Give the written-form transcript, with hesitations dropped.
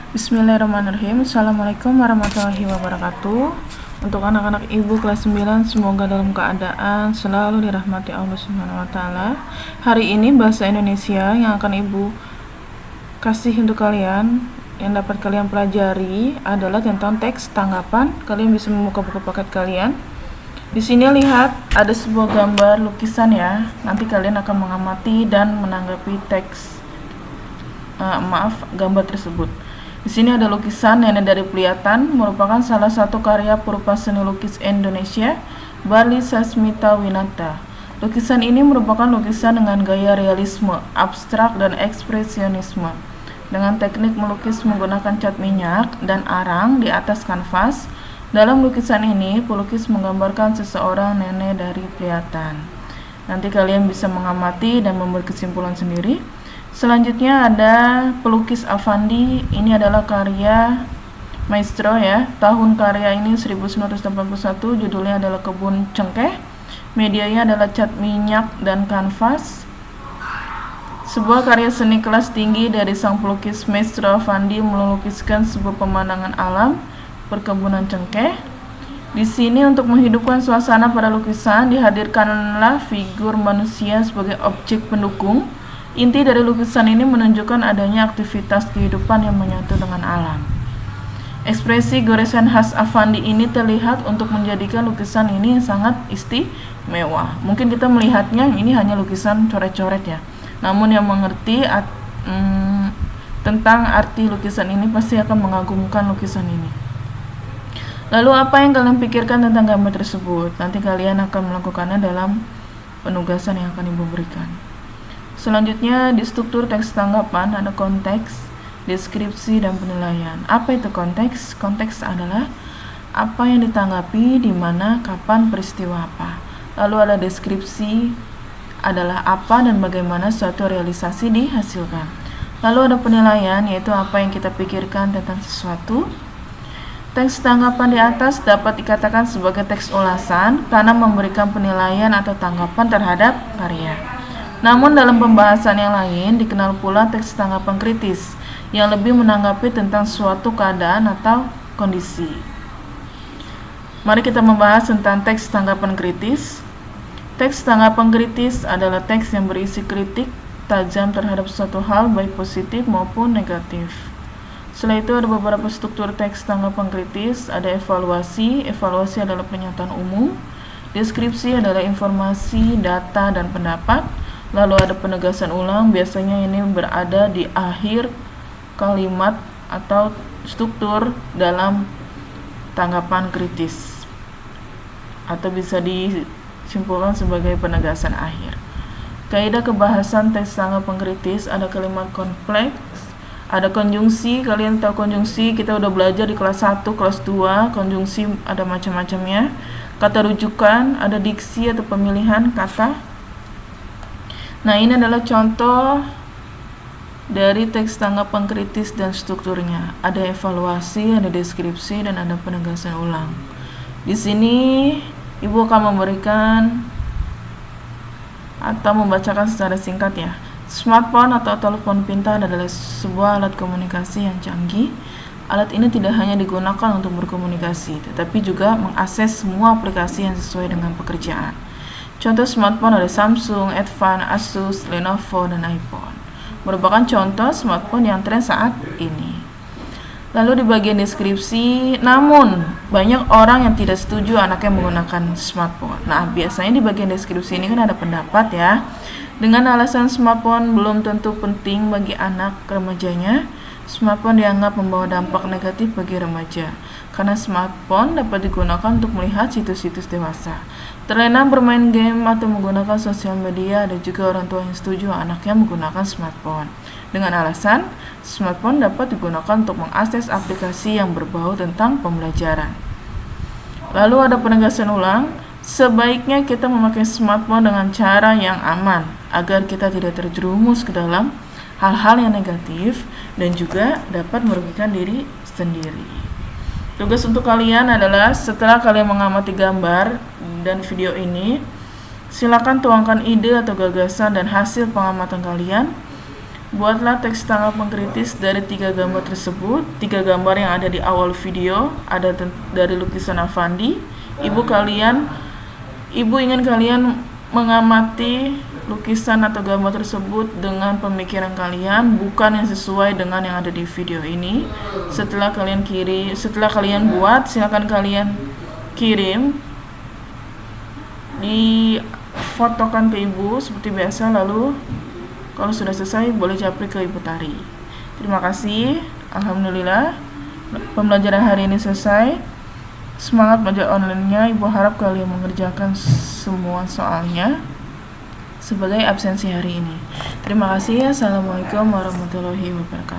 Bismillahirrahmanirrahim. Assalamualaikum warahmatullahi wabarakatuh. Untuk anak-anak ibu kelas 9, semoga dalam keadaan selalu dirahmati Allah Subhanahu wa taala. Hari ini bahasa Indonesia yang akan ibu kasih untuk kalian, yang dapat kalian pelajari adalah tentang teks tanggapan. Kalian bisa membuka buku paket kalian. Di sini lihat ada sebuah gambar lukisan ya. Nanti kalian akan mengamati dan menanggapi gambar tersebut. Di sini ada lukisan Nenek dari Pliatan, merupakan salah satu karya purba seni lukis Indonesia, Barli Sasmita Winata. Lukisan ini merupakan lukisan dengan gaya realisme, abstrak, dan ekspresionisme. Dengan teknik melukis menggunakan cat minyak dan arang di atas kanvas, dalam lukisan ini pelukis menggambarkan seseorang nenek dari Pliatan. Nanti kalian bisa mengamati dan memberi kesimpulan sendiri. Selanjutnya ada pelukis Avandi. Ini adalah karya maestro ya. Tahun karya ini 1981. Judulnya adalah Kebun Cengkeh. Medianya adalah cat minyak dan kanvas. Sebuah karya seni kelas tinggi dari sang pelukis maestro Avandi melukiskan sebuah pemandangan alam perkebunan cengkeh. Di sini untuk menghidupkan suasana pada lukisan dihadirkanlah figur manusia sebagai objek pendukung. Inti dari lukisan ini menunjukkan adanya aktivitas kehidupan yang menyatu dengan alam. Ekspresi goresan khas Avandi ini terlihat untuk menjadikan lukisan ini sangat istimewa. Mungkin kita melihatnya ini hanya lukisan coret-coret ya. Namun yang mengerti tentang arti lukisan ini pasti akan mengagumkan lukisan ini. Lalu apa yang kalian pikirkan tentang gambar tersebut? Nanti kalian akan melakukannya dalam penugasan yang akan ibu berikan. Selanjutnya di struktur teks tanggapan ada konteks, deskripsi, dan penilaian. Apa itu konteks? Konteks adalah apa yang ditanggapi, di mana, kapan, peristiwa apa. Lalu ada deskripsi adalah apa dan bagaimana suatu realisasi dihasilkan. Lalu ada penilaian, yaitu apa yang kita pikirkan tentang sesuatu. Teks tanggapan di atas dapat dikatakan sebagai teks ulasan karena memberikan penilaian atau tanggapan terhadap karya. Namun dalam pembahasan yang lain dikenal pula teks tanggapan kritis yang lebih menanggapi tentang suatu keadaan atau kondisi. Mari kita membahas tentang teks tanggapan kritis. Teks tanggapan kritis adalah teks yang berisi kritik tajam terhadap suatu hal baik positif maupun negatif. Setelah itu ada beberapa struktur teks tanggapan kritis. Ada evaluasi. Evaluasi adalah pernyataan umum. Deskripsi adalah informasi, data, dan pendapat. Lalu ada penegasan ulang, biasanya ini berada di akhir kalimat atau struktur dalam tanggapan kritis, atau bisa disimpulkan sebagai penegasan akhir. Kaidah kebahasan teks tanggapan kritis, ada kalimat kompleks, ada konjungsi. Kalian tahu konjungsi, kita udah belajar di kelas 1, kelas 2. Konjungsi ada macam-macamnya. Kata rujukan, ada diksi atau pemilihan kata. Nah, ini adalah contoh dari teks tanggapan kritis dan strukturnya. Ada evaluasi, ada deskripsi, dan ada penegasan ulang. Di sini ibu akan memberikan atau membacakan secara singkat ya. Smartphone atau telepon pintar adalah sebuah alat komunikasi yang canggih. Alat ini tidak hanya digunakan untuk berkomunikasi, tetapi juga mengakses semua aplikasi yang sesuai dengan pekerjaan. Contoh smartphone ada Samsung, Advan, Asus, Lenovo, dan iPhone. Merupakan contoh smartphone yang tren saat ini. Lalu di bagian deskripsi, namun banyak orang yang tidak setuju anaknya menggunakan smartphone. Nah, biasanya di bagian deskripsi ini kan ada pendapat ya. Dengan alasan smartphone belum tentu penting bagi anak remajanya, smartphone dianggap membawa dampak negatif bagi remaja. Karena smartphone dapat digunakan untuk melihat situs-situs dewasa. Terlena bermain game atau menggunakan sosial media. Ada juga orang tua yang setuju anaknya menggunakan smartphone dengan alasan smartphone dapat digunakan untuk mengakses aplikasi yang berbau tentang pembelajaran. Lalu ada penegasan ulang. Sebaiknya kita memakai smartphone dengan cara yang aman agar kita tidak terjerumus ke dalam hal-hal yang negatif dan juga dapat merugikan diri sendiri. Tugas untuk kalian adalah setelah kalian mengamati gambar dan video ini, silakan tuangkan ide atau gagasan dan hasil pengamatan kalian Buatlah teks tanggap mengkritis dari 3 gambar tersebut. 3 gambar yang ada di awal video ada dari lukisan Avandi. Ibu ingin kalian mengamati lukisan atau gambar tersebut dengan pemikiran kalian, bukan yang sesuai dengan yang ada di video ini. Setelah kalian buat, silakan kalian kirim, difotokan ke ibu seperti biasa, lalu kalau sudah selesai boleh japri ke Ibu Tari. Terima kasih. Alhamdulillah pembelajaran hari ini selesai. Semangat belajar online-nya. Ibu harap kalian mengerjakan semua soalnya sebagai absensi hari ini. Terima kasih. Assalamualaikum warahmatullahi wabarakatuh.